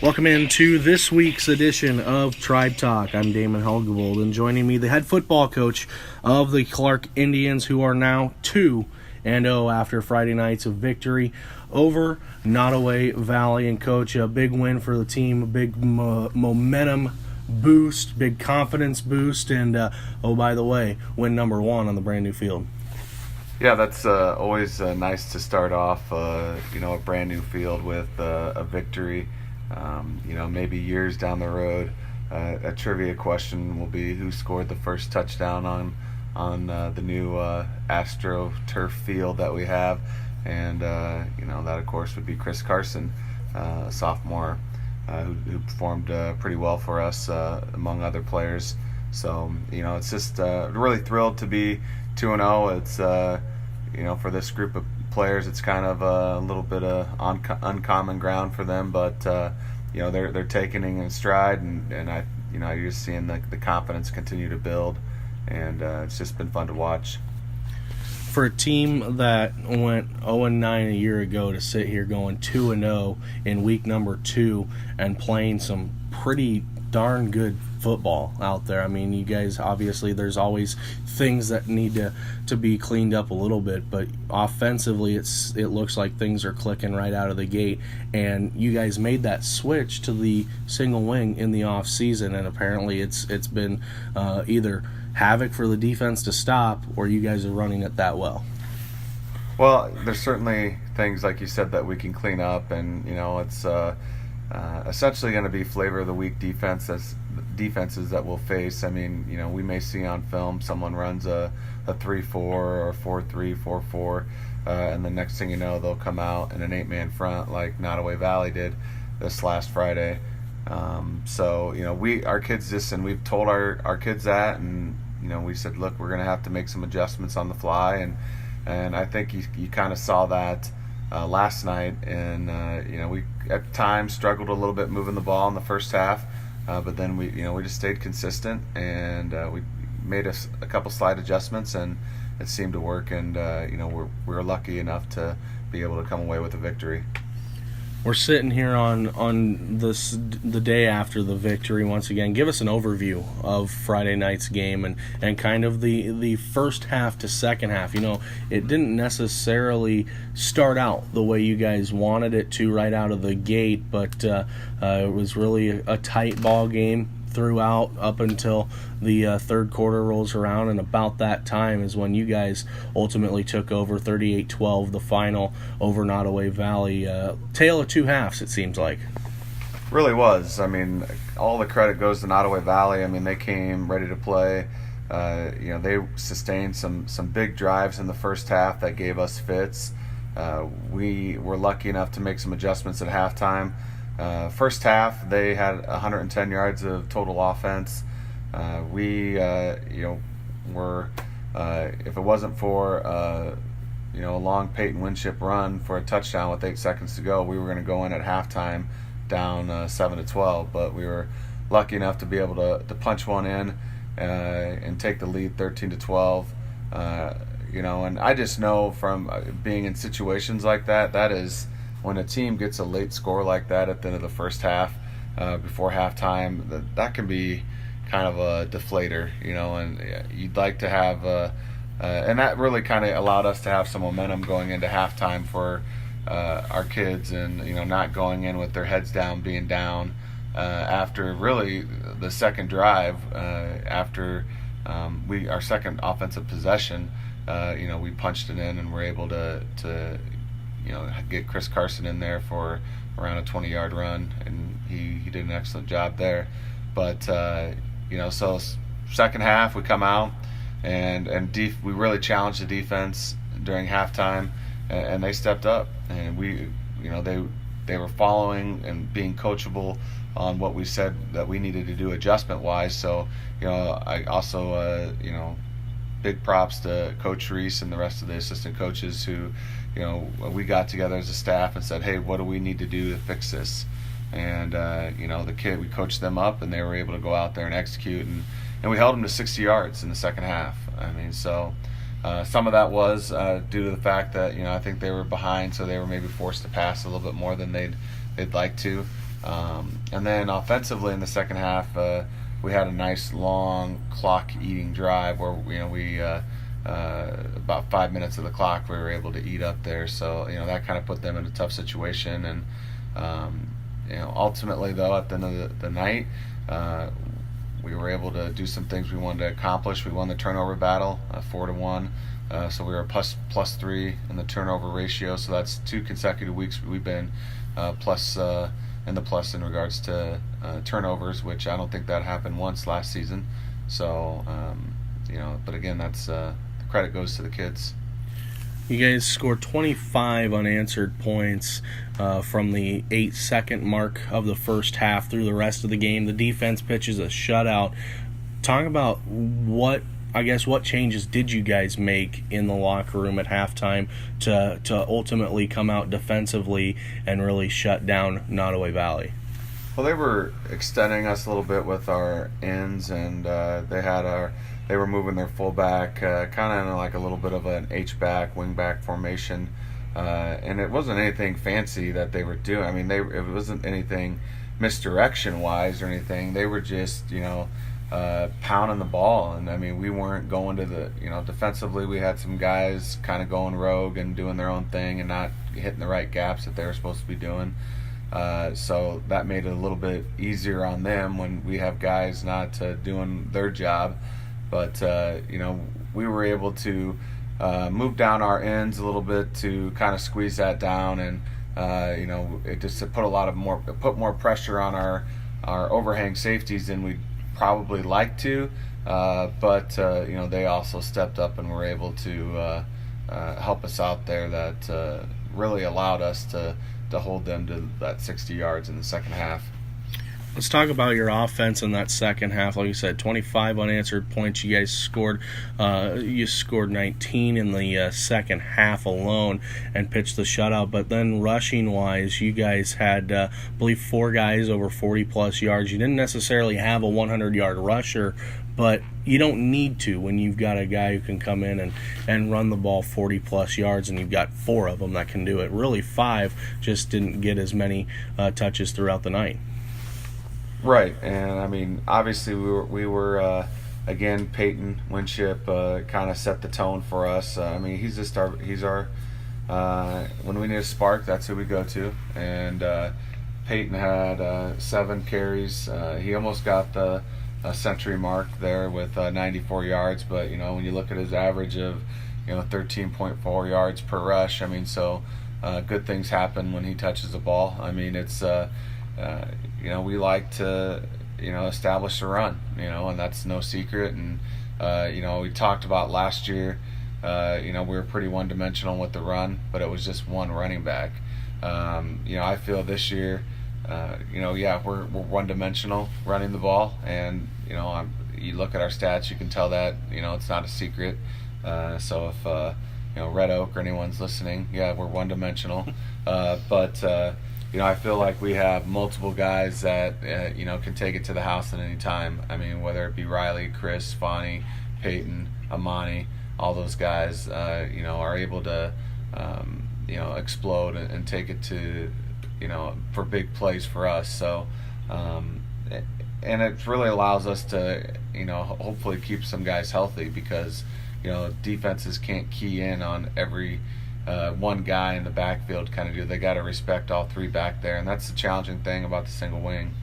Welcome into this week's edition of Tribe Talk. I'm Damon Helgevold, and joining me, the head football coach of the Clarke Indians, who are now 2-0 after Friday night's victory over Nottoway Valley. And Coach, a big win for the team, a big momentum boost, big confidence boost, and by the way, win number 1 on the brand new field. Yeah, that's always nice to start off, a brand new field with a victory. Maybe years down the road, a trivia question will be who scored the first touchdown on the new Astro turf field that we have, and that of course would be Chris Carson, a sophomore who performed pretty well for us among other players. So it's just really thrilled to be 2-0. It's for this group of players, it's kind of a little bit of uncommon ground for them, but they're taking it in stride, and you're just seeing the confidence continue to build, and it's just been fun to watch. For a team that went 0-9 a year ago to sit here going 2-0 in week number 2 and playing some pretty darn good football out there. I mean, you guys, obviously there's always things that need to be cleaned up a little bit, but offensively it looks like things are clicking right out of the gate, and you guys made that switch to the single wing in the off season, and apparently it's been either havoc for the defense to stop, or you guys are running it that well. Well, there's certainly things, like you said, that we can clean up, and it's essentially going to be flavor of the week defenses that we'll face. I mean, we may see on film someone runs a 3-4 or 4-3, 4-4, and the next thing you know, they'll come out in an 8-man front like Nottoway Valley did this last Friday. So our kids and we've told our kids that, and we said, look, we're going to have to make some adjustments on the fly, and I think you kind of saw that last night, and we at times struggled a little bit moving the ball in the first half, but then we just stayed consistent, and we made a couple slight adjustments, and it seemed to work, and we're lucky enough to be able to come away with a victory. We're sitting here on the day after the victory once again. Give us an overview of Friday night's game and kind of the first half to second half. It didn't necessarily start out the way you guys wanted it to right out of the gate, but it was really a tight ball game throughout up until the third quarter rolls around, and about that time is when you guys ultimately took over 38-12, the final over Nottoway Valley. Tale of two halves, it seems like. Really was. I mean, all the credit goes to Nottoway Valley. I mean, they came ready to play. They sustained some big drives in the first half that gave us fits. We were lucky enough to make some adjustments at halftime. First half, they had 110 yards of total offense. We were, if it wasn't for a long Peyton Winship run for a touchdown with 8 seconds to go, we were going to go in at halftime down 7-12. But we were lucky enough to be able to punch one in and take the lead 13-12. And I just know from being in situations like that is, when a team gets a late score like that at the end of the first half, before halftime, that can be kind of a deflator, and you'd like to have, and that really kind of allowed us to have some momentum going into halftime for our kids, and not going in with their heads down, being down after really the second drive, after our second offensive possession, we punched it in and were able to get Chris Carson in there for around a 20-yard run, and he did an excellent job there. But so second half we come out and we really challenged the defense during halftime, and they stepped up, and they were following and being coachable on what we said that we needed to do adjustment wise. So I also big props to Coach Reese and the rest of the assistant coaches who, we got together as a staff and said, hey, what do we need to do to fix this? And, we coached them up, and they were able to go out there and execute, and we held them to 60 yards in the second half. I mean, so some of that was due to the fact that, I think they were behind, so they were maybe forced to pass a little bit more than they'd like to. And then offensively in the second half, we had a nice long clock-eating drive where we about 5 minutes of the clock we were able to eat up there. So that kind of put them in a tough situation. And ultimately though, at the end of the night, we were able to do some things we wanted to accomplish. We won the turnover battle 4-1. So we were plus 3 in the turnover ratio. So that's 2 consecutive weeks we've been plus in the plus in regards to turnovers, which I don't think that happened once last season. So but again, that's the credit goes to the kids. You guys scored 25 unanswered points from the 8-second mark of the first half through the rest of the game. The defense pitches a shutout. Talk about what changes did you guys make in the locker room at halftime to ultimately come out defensively and really shut down Nottoway Valley? Well, they were extending us a little bit with our ends, and they were moving their fullback kind of in like a little bit of an H-back, wing-back formation. And it wasn't anything fancy that they were doing. I mean, it wasn't anything misdirection-wise or anything. They were just, pounding the ball. And, I mean, we weren't going to the, defensively we had some guys kind of going rogue and doing their own thing and not hitting the right gaps that they were supposed to be doing. So that made it a little bit easier on them when we have guys not doing their job. But, we were able to move down our ends a little bit to kind of squeeze that down. And, it just put more pressure on our overhang safeties than we'd probably like to. But they also stepped up and were able to help us out there. That really allowed us to hold them to that 60 yards in the second half. Let's talk about your offense in that second half. Like you said, 25 unanswered points you guys scored. You scored 19 in the second half alone and pitched the shutout. But then rushing-wise, you guys had, I believe, 4 guys over 40-plus yards. You didn't necessarily have a 100-yard rusher, but you don't need to when you've got a guy who can come in and run the ball 40-plus yards, and you've got 4 of them that can do it. Really, 5 just didn't get as many touches throughout the night. Right, and I mean, obviously we were again, Peyton Winship kind of set the tone for us. I mean, he's our when we need a spark, that's who we go to. And Peyton had 7 carries. He almost got the century mark there with 94 yards. But when you look at his average of 13.4 yards per rush, I mean, so good things happen when he touches the ball. I mean, it's we like to, establish a run, and that's no secret. And, we talked about last year, we were pretty one-dimensional with the run, but it was just one running back. I feel this year, we're one-dimensional running the ball. And, you look at our stats, you can tell that, it's not a secret. So if, Red Oak or anyone's listening, we're one-dimensional. But I feel like we have multiple guys that, can take it to the house at any time. I mean, whether it be Riley, Chris, Fonnie, Peyton, Amani, all those guys, are able to, explode and take it to, for big plays for us. So, and it really allows us to, hopefully keep some guys healthy because, defenses can't key in on every one guy in the backfield kind of do. They got to respect all 3 back there, and that's the challenging thing about the single wing.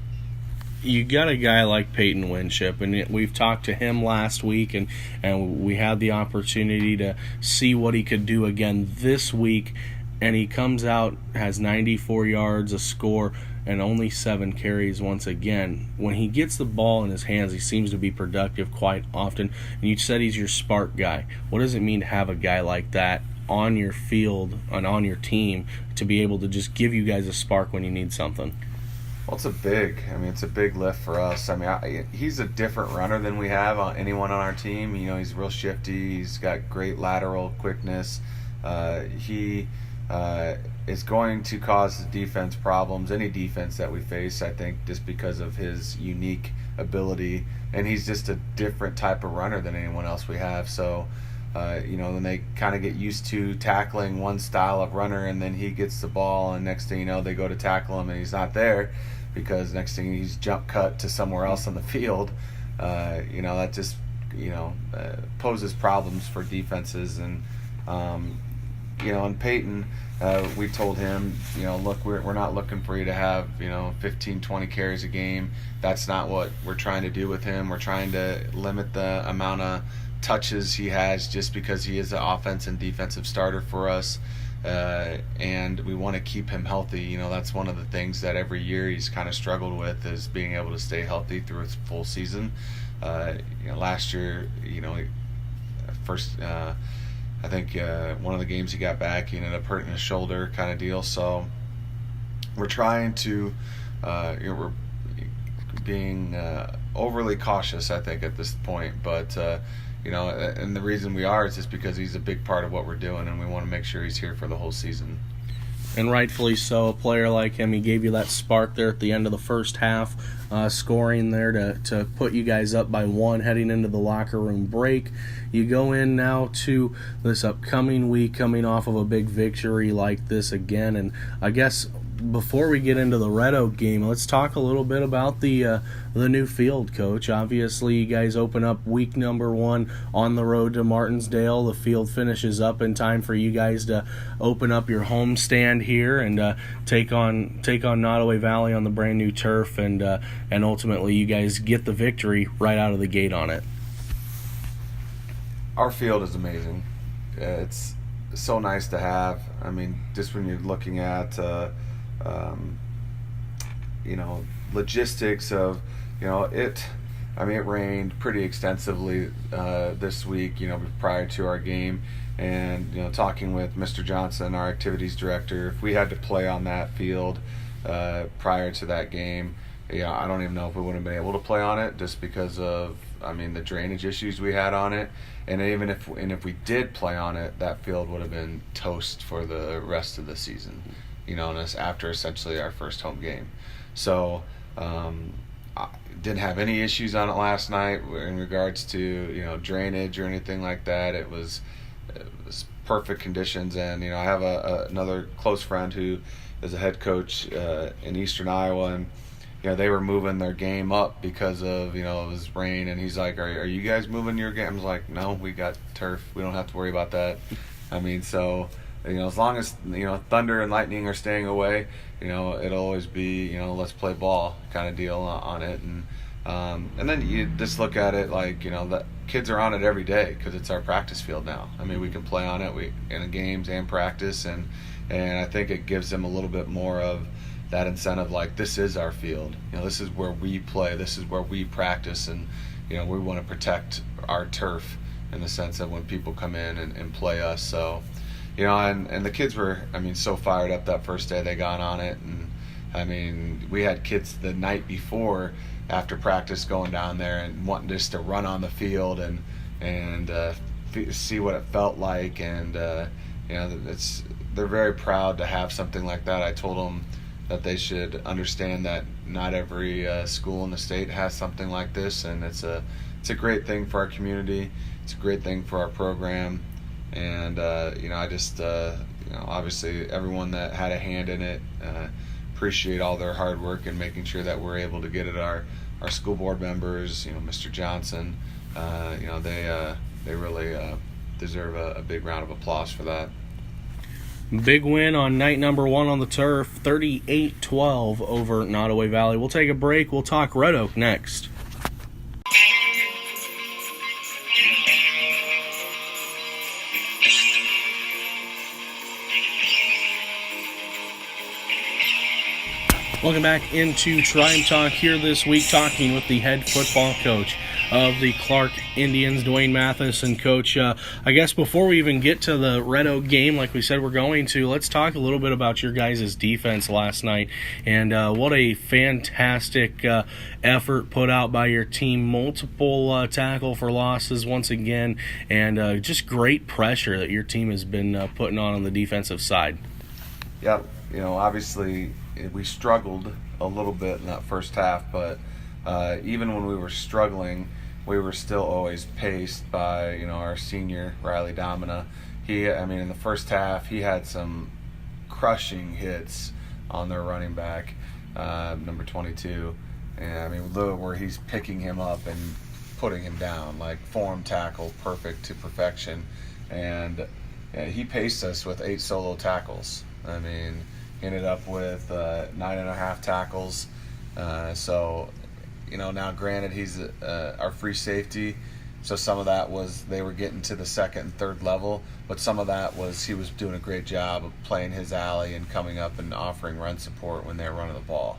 You got a guy like Peyton Winship, and we've talked to him last week, and we had the opportunity to see what he could do again this week, and he comes out, has 94 yards, a score, and only 7 carries once again. When he gets the ball in his hands, he seems to be productive quite often, and you said he's your spark guy. What does it mean to have a guy like that on your field and on your team to be able to just give you guys a spark when you need something? Well, it's a big lift for us. I mean, he's a different runner than we have on anyone on our team. He's real shifty. He's got great lateral quickness. He is going to cause the defense problems, any defense that we face, I think, just because of his unique ability. And he's just a different type of runner than anyone else we have. So, then they kind of get used to tackling one style of runner, and then he gets the ball, and next thing you know, they go to tackle him, and he's not there because next thing he's jump cut to somewhere else on the field. That just poses problems for defenses. And and Peyton, we told him, look, we're not looking for you to have 15, 20 carries a game. That's not what we're trying to do with him. We're trying to limit the amount of touches he has, just because he is an offense and defensive starter for us, and we want to keep him healthy. That's one of the things that every year he's kind of struggled with, is being able to stay healthy through his full season. Last year, first I think one of the games he got back, he ended up hurting his shoulder kind of deal. So we're trying to we're being overly cautious, I think, at this point, but and the reason we are is just because he's a big part of what we're doing, and we want to make sure he's here for the whole season. And rightfully so. A player like him, he gave you that spark there at the end of the first half, scoring there to put you guys up by 1 heading into the locker room break. You go in now to this upcoming week coming off of a big victory like this again. And I guess before we get into the Red Oak game, let's talk a little bit about the new field, Coach. Obviously, you guys open up week number 1 on the road to Martinsdale. The field finishes up in time for you guys to open up your home stand here and take on Nottoway Valley on the brand new turf, and ultimately you guys get the victory right out of the gate on it. Our field is amazing. It's so nice to have. I mean, just when you're looking at logistics of it rained pretty extensively this week, prior to our game, and talking with Mr. Johnson, our activities director, if we had to play on that field prior to that game, I don't even know if we would have been able to play on it, just because of the drainage issues we had on it. And even if we did play on it, that field would have been toast for the rest of the season, and it's after essentially our first home game. So I didn't have any issues on it last night in regards to drainage or anything like that. It was perfect conditions. And I have another close friend who is a head coach in Eastern Iowa, and they were moving their game up because of it was rain, and he's like, are you guys moving your game? I was like, no, we got turf, we don't have to worry about that. So as long as thunder and lightning are staying away, it'll always be let's play ball kind of deal on it. And then you just look at it like the kids are on it every day because it's our practice field now. We can play on it in the games and practice, and I think it gives them a little bit more of that incentive, like, this is our field, this is where we play, this is where we practice, and we want to protect our turf in the sense that when people come in and play us. So and the kids were so fired up that first day they got on it. And we had kids the night before after practice going down there and wanting just to run on the field and see what it felt like. And they're very proud to have something like that. I told them that they should understand that not every school in the state has something like this, and it's a great thing for our community. It's a great thing for our program, and I just obviously everyone that had a hand in it, appreciate all their hard work and making sure that we're able to get it. Our school board members, Mr. Johnson, they really deserve a big round of applause for that. Big win on night number 1 on the turf, 38-12 over Nottoway Valley. We'll take a break. We'll talk Red Oak next. Welcome back into Tribe Talk here this week, talking with the head football coach of the Clarke Indians, Duane Matthess. And Coach, I guess before we even get to the Red Oak game, like we said we're going to, let's talk a little bit about your guys' defense last night, and what a fantastic effort put out by your team. Multiple tackle for losses once again, and just great pressure that your team has been putting on the defensive side. Yeah, obviously we struggled a little bit in that first half, but even when we were struggling, we were still always paced by our senior Riley Domina. In the first half he had some crushing hits on their running back. number 22. And I mean, look where he's picking him up and putting him down, like form tackle, perfect to perfection. And he paced us with 8 solo tackles. I mean, he ended up with 9.5 tackles. So, now granted, he's our free safety. So some of that was they were getting to the second and third level, but some of that was he was doing a great job of playing his alley and coming up and offering run support when they were running the ball.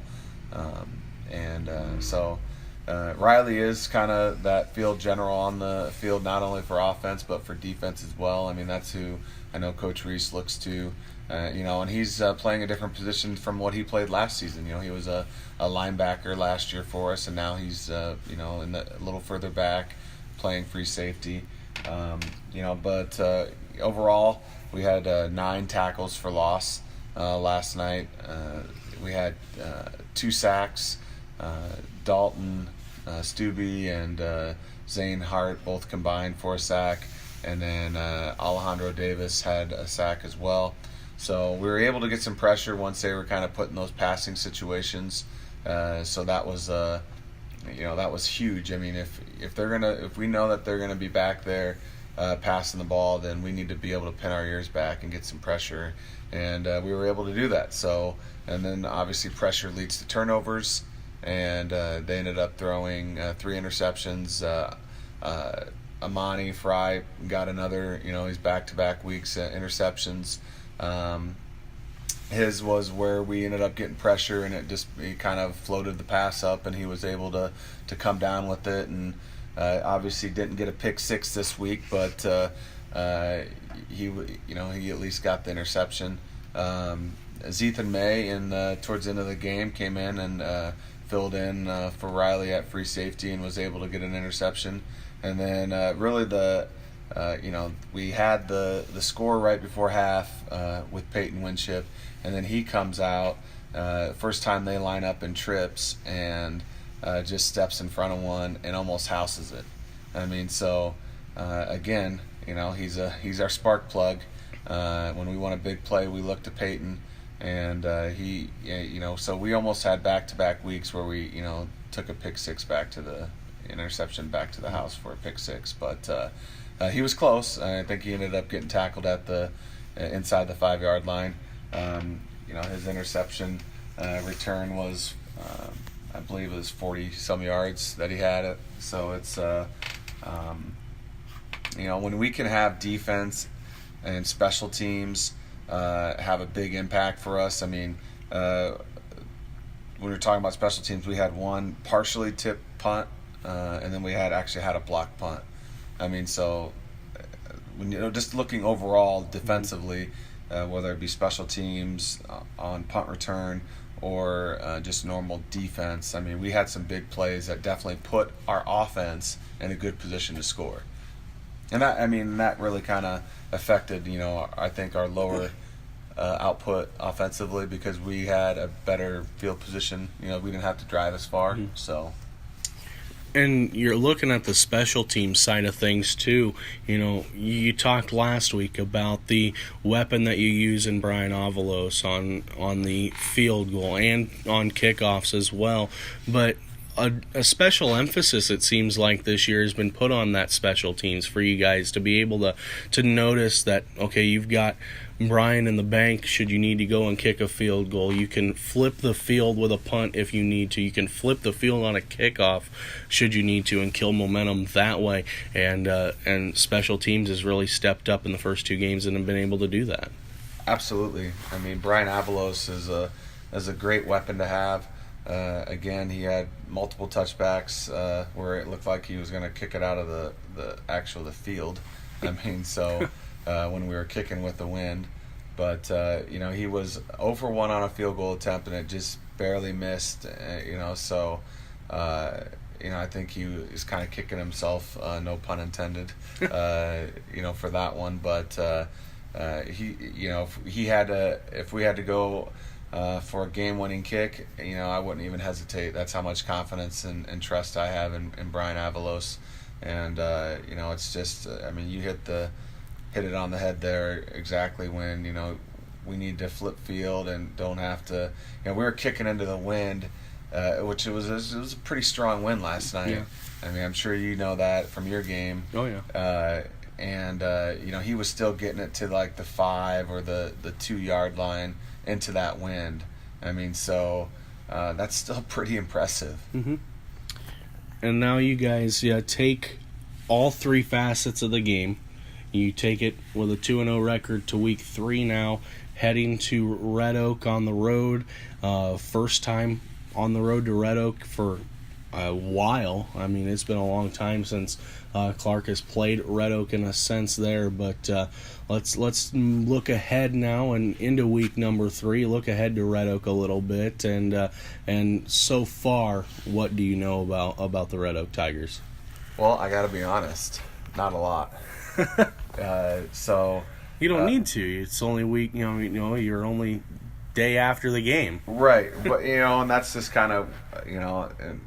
So Riley is kind of that field general on the field, not only for offense but for defense as well. I mean, that's who I know Coach Reese looks to, and he's playing a different position from what he played last season. He was a linebacker last year for us, and now he's a little further back, playing free safety. But overall, we had 9 tackles for loss last night. We had 2 sacks. Dalton, Stubbe, and Zane Hart both combined for a sack, and then Alejandro Davis had a sack as well. So we were able to get some pressure once they were kind of put in those passing situations. So that was that was huge. I mean, if we know that they're gonna be back there passing the ball, then we need to be able to pin our ears back and get some pressure, and we were able to do that. So, and then obviously pressure leads to turnovers, and they ended up throwing 3 interceptions. Amani Fry got another, his back-to-back weeks interceptions. His was where we ended up getting pressure, and he kind of floated the pass up, and he was able to come down with it, and obviously didn't get a pick 6 this week, but he at least got the interception. Zethan May towards the end of the game came in and filled in for Riley at free safety and was able to get an interception. And then really we had the score right before half with Peyton Winship, and then he comes out first time they line up in trips and just steps in front of one and almost houses it. I mean, so again, he's our spark plug. When we want a big play, we look to Peyton, and so we almost had back-to-back weeks where we took a pick 6 back to the interception back to the house for a pick 6, but he was close. I think he ended up getting tackled at the inside the 5-yard line. His interception return was I believe it was 40 some yards that he had. So it's when we can have defense and special teams have a big impact for us. I mean, when we were talking about special teams, we had one partially tipped punt, and then we actually had a block punt. I mean, so when just looking overall defensively, whether it be special teams on punt return or just normal defense, I mean, we had some big plays that definitely put our offense in a good position to score. And that really kind of affected, I think our lower output offensively, because we had a better field position. We didn't have to drive as far. Mm-hmm. So. And you're looking at the special team side of things too. You talked last week about the weapon that you use in Brian Avalos on the field goal and on kickoffs as well. But a special emphasis, it seems like, this year has been put on that special teams for you guys to be able to notice that, okay, you've got Brian in the bank should you need to go and kick a field goal. You can flip the field with a punt if you need to. You can flip the field on a kickoff should you need to and kill momentum that way. And special teams has really stepped up in the first 2 games and have been able to do that. Absolutely. I mean, Brian Avalos is a great weapon to have. Again, he had multiple touchbacks where it looked like he was going to kick it out of the field. I mean, so when we were kicking with the wind. But, he was 0 for 1 on a field goal attempt, and it just barely missed, So, I think he was kind of kicking himself, no pun intended, for that one. But if we had to go for a game-winning kick, I wouldn't even hesitate. That's how much confidence and trust I have in Brian Avalos. And it's just, you hit it on the head there exactly when we need to flip field and don't have to. We were kicking into the wind, which it was a pretty strong wind last night. Yeah. I mean, I'm sure you know that from your game. Oh yeah. And he was still getting it to like the 5 or the 2-yard line into that wind. I mean, so that's still pretty impressive. Mm-hmm. And now you guys take all 3 facets of the game. You take it with a 2-0 record to week 3 now, heading to Red Oak on the road. First time on the road to Red Oak for a while. I mean, it's been a long time since Clarke has played Red Oak in a sense there, but let's look ahead now and into week number 3. Look ahead to Red Oak a little bit, and so far, what do you know about the Red Oak Tigers? Well, I got to be honest, not a lot. So you don't need to. It's only week. You're only day after the game, right? But and that's just kind of and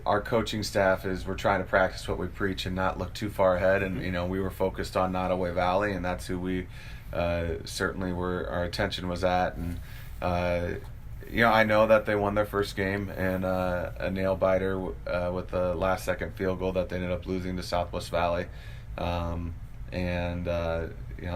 our coaching staff is we're trying to practice what we preach and not look too far ahead. And we were focused on Nottoway Valley, and that's who we certainly our attention was at. And I know that they won their first game and a nail biter with a last second field goal that they ended up losing to Southwest Valley.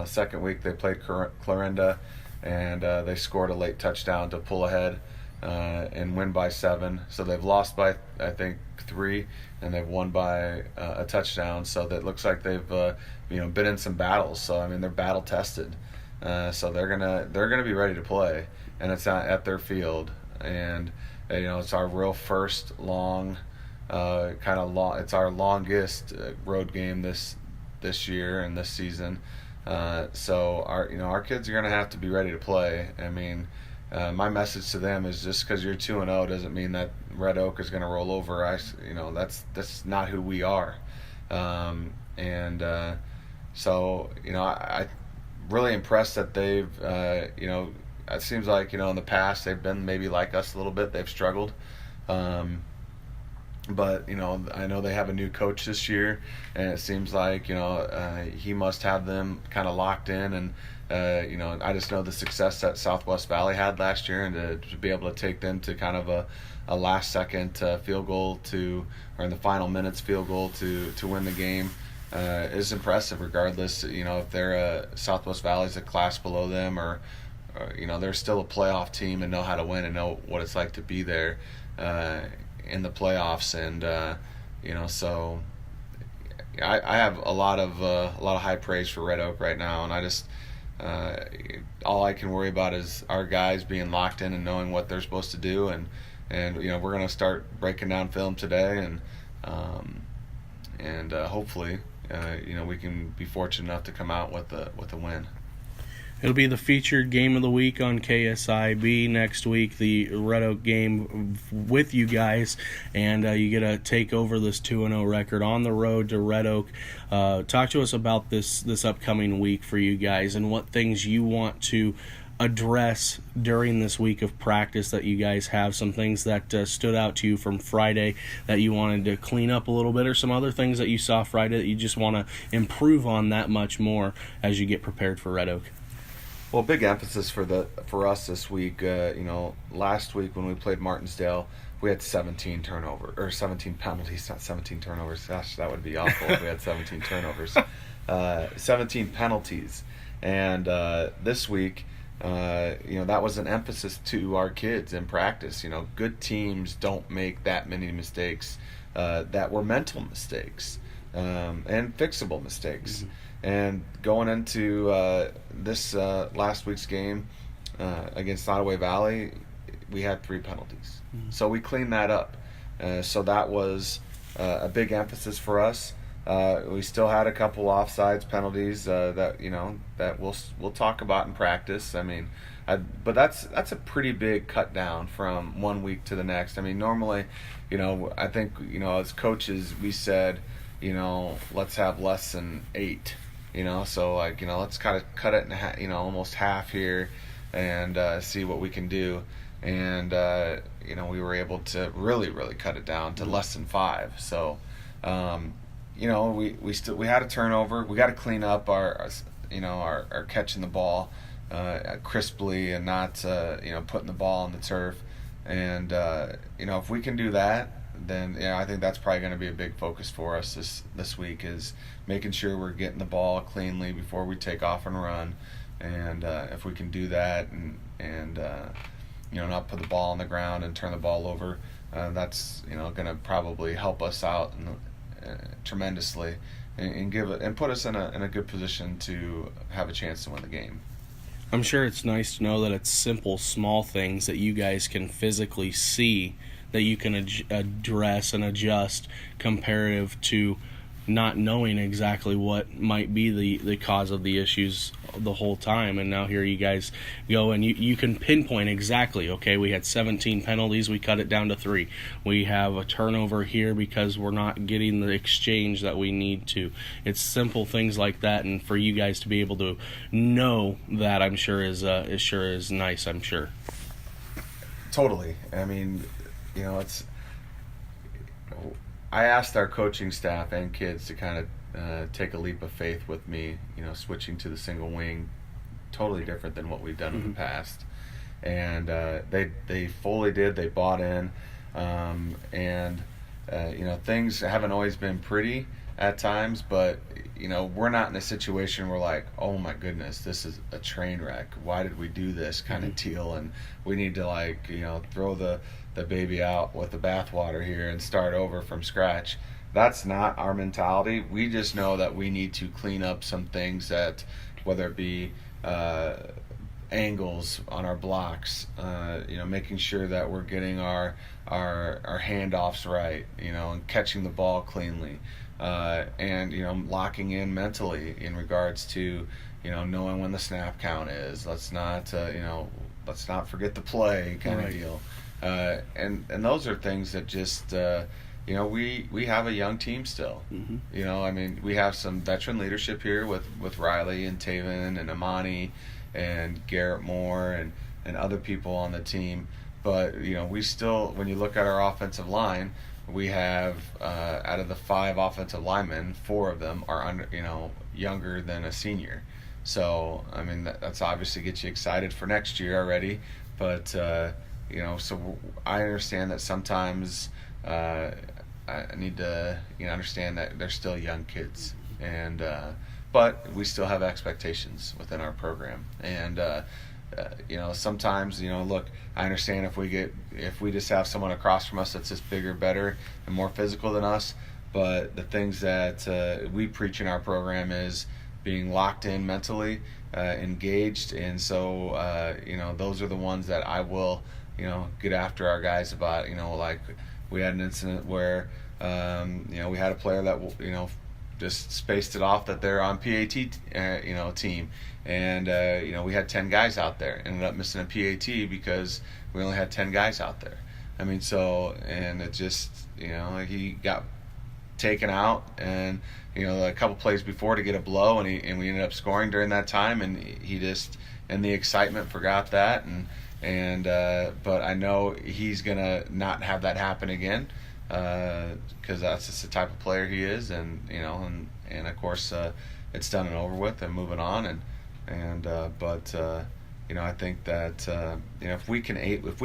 Second week they played Clarinda, and they scored a late touchdown to pull ahead and win by 7. So they've lost by, I think, 3, and they've won by a touchdown. So that looks like they've been in some battles. So I mean, they're battle tested. So they're gonna be ready to play, and it's at their field. And it's our real first long, it's our longest road game this year and this season. So our kids are gonna have to be ready to play. I mean, my message to them is just because you're 2-0 doesn't mean that Red Oak is gonna roll over. That's not who we are. So I really impressed that they've it seems like in the past they've been maybe like us a little bit. They've struggled. But I know they have a new coach this year, and it seems like he must have them kind of locked in. And I just know the success that Southwest Valley had last year, and to be able to take them to kind of a last second field goal or in the final minutes field goal to win the game is impressive. Regardless, if they're Southwest Valley's a class below them, or they're still a playoff team and know how to win and know what it's like to be there in the playoffs. And so I have a lot of high praise for Red Oak right now, and I just all I can worry about is our guys being locked in and knowing what they're supposed to do. And we're going to start breaking down film today, and hopefully we can be fortunate enough to come out with a win. It'll be the featured game of the week on KSIB next week, the Red Oak game with you guys, and you get to take over this 2-0 record on the road to Red Oak. Talk to us about this upcoming week for you guys and what things you want to address during this week of practice that you guys have, some things that stood out to you from Friday that you wanted to clean up a little bit, or some other things that you saw Friday that you just want to improve on that much more as you get prepared for Red Oak. Well, big emphasis for us this week. Last week when we played Martinsdale, we had 17 penalties, not 17 turnovers. Gosh, that would be awful if we had 17 turnovers. 17 penalties, and this week, that was an emphasis to our kids in practice. Good teams don't make that many mistakes that were mental mistakes and fixable mistakes. Mm-hmm. And going into this last week's game against Nottoway Valley, we had 3 penalties. Mm-hmm. So we cleaned that up. So that was a big emphasis for us. We still had a couple offsides penalties that we'll talk about in practice. I mean, but that's a pretty big cut down from one week to the next. I mean, normally, I think as coaches we said, let's have less than 8. So let's kind of cut it in almost half here, and see what we can do. And we were able to really cut it down to less than 5. So we had a turnover. We got to clean up our catching the ball. crisply and not putting the ball on the turf. And if we can do that, then I think that's probably going to be a big focus for us this week, is making sure we're getting the ball cleanly before we take off and run. And if we can do that and not put the ball on the ground and turn the ball over, that's going to probably help us out tremendously and put us in a good position to have a chance to win the game. I'm sure it's nice to know that it's simple, small things that you guys can physically see that you can address and adjust comparative to not knowing exactly what might be the cause of the issues the whole time. And now here you guys go and you can pinpoint exactly, okay, we had 17 penalties, we cut it down to 3. We have a turnover here because we're not getting the exchange that we need to. It's simple things like that, and for you guys to be able to know that, I'm sure is nice, I'm sure. Totally. I mean, I asked our coaching staff and kids to kind of take a leap of faith with me, switching to the single wing, totally different than what we've done in the past. And they fully did. They bought in. Things haven't always been pretty at times, but, we're not in a situation where like, oh my goodness, this is a train wreck. Why did we do this kind of deal? And we need to throw the baby out with the bathwater here and start over from scratch. That's not our mentality. We just know that we need to clean up some things, that whether it be angles on our blocks, making sure that we're getting our handoffs right, and catching the ball cleanly, and locking in mentally in regards to knowing when the snap count is. Let's not forget the play kind of deal. And those are things that just we have a young team still. We have some veteran leadership here with Riley and Taven and Amani and Garrett Moore and other people on the team. But we still, when you look at our offensive line, we have out of the 5 offensive linemen, 4 of them are younger than a senior. So that's obviously gets you excited for next year already. But so I understand that sometimes I need to understand that they're still young kids, and but we still have expectations within our program. And sometimes look, I understand if we just have someone across from us that's just bigger, better, and more physical than us. But the things that we preach in our program is being locked in mentally, engaged, and so those are the ones that I will get after our guys about. Like we had an incident where we had a player that just spaced it off that they're on PAT team, and we had 10 guys out there, ended up missing a PAT because we only had 10 guys out there. And it just he got taken out, and a couple plays before to get a blow, and we ended up scoring during that time, and he just in the excitement forgot that, but I know he's gonna not have that happen again, because that's just the type of player he is, and of course it's done and over with and moving on, I think that if we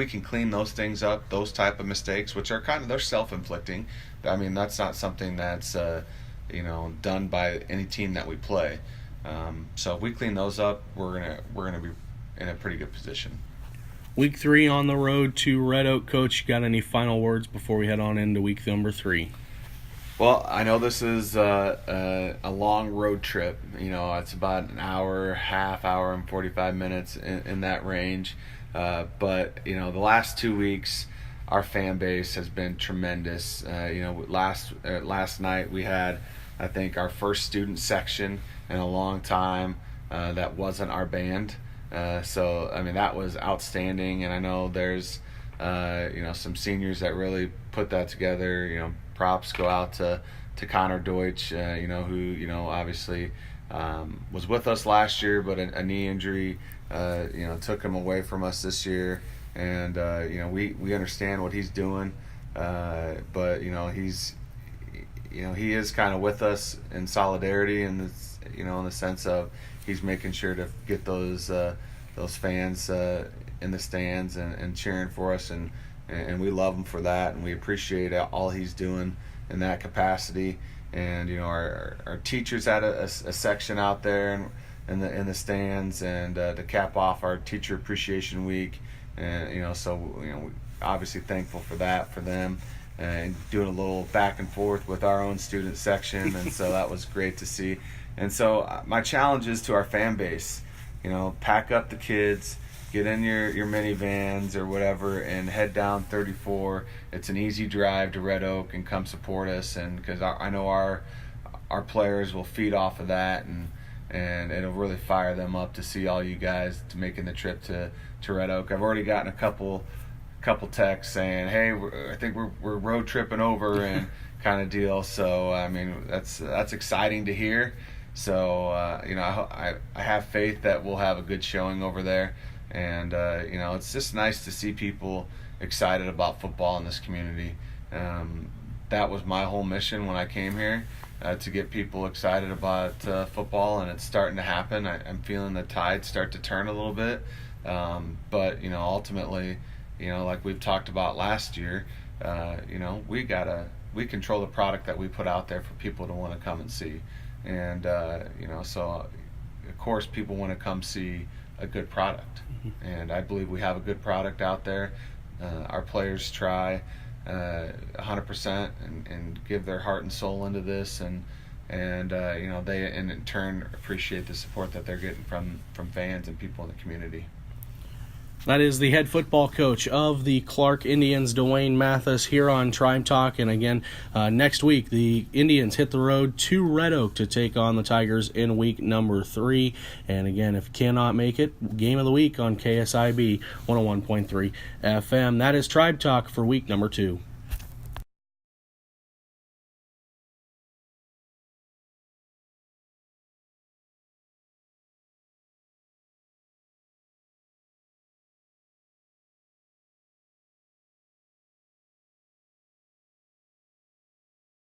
can clean those things up, those type of mistakes, which are they're self-inflicting. That's not something that's done by any team that we play. So if we clean those up, we're gonna be in a pretty good position. Week 3 on the road to Red Oak. Coach, you got any final words before we head on into week number 3? Well, I know this is a long road trip. It's about an hour and 45 minutes in that range. But the last 2 weeks, our fan base has been tremendous. Last night we had, I think, our first student section in a long time that wasn't our band. So that was outstanding, and I know there's some seniors that really put that together. Props go out to Connor Deutsch, who obviously was with us last year, but a knee injury took him away from us this year, and we understand what he's doing, but he's he is kind of with us in solidarity, and in the sense of he's making sure to get those those fans in the stands and cheering for us, and we love him for that, and we appreciate all he's doing in that capacity. And our teachers had a section out there in the stands, and to cap off our Teacher Appreciation Week, and so we obviously thankful for that for them, and doing a little back and forth with our own student section, and so that was great to see. And so my challenge is to our fan base, pack up the kids, get in your minivans or whatever, and head down 34. It's an easy drive to Red Oak, and come support us, and because I know our players will feed off of that, and it'll really fire them up to see all you guys making the trip to Red Oak. I've already gotten a couple texts saying, hey, I think we're road tripping over, and kind of deal. So I mean, that's exciting to hear. So I have faith that we'll have a good showing over there, and it's just nice to see people excited about football in this community. That was my whole mission when I came here, to get people excited about football, and it's starting to happen. I'm feeling the tide start to turn a little bit, but ultimately, like we've talked about last year, we control the product that we put out there for people to want to come and see, and so of course people want to come see a good product, and I believe we have a good product out there. Our players try 100% and give their heart and soul into this, and they in turn appreciate the support that they're getting from fans and people in the community. That is the head football coach of the Clarke Indians, Duane Matthess, here on Tribe Talk. And again, next week, the Indians hit the road to Red Oak to take on the Tigers in week number 3. And again, if you cannot make it, game of the week on KSIB 101.3 FM. That is Tribe Talk for week number 2.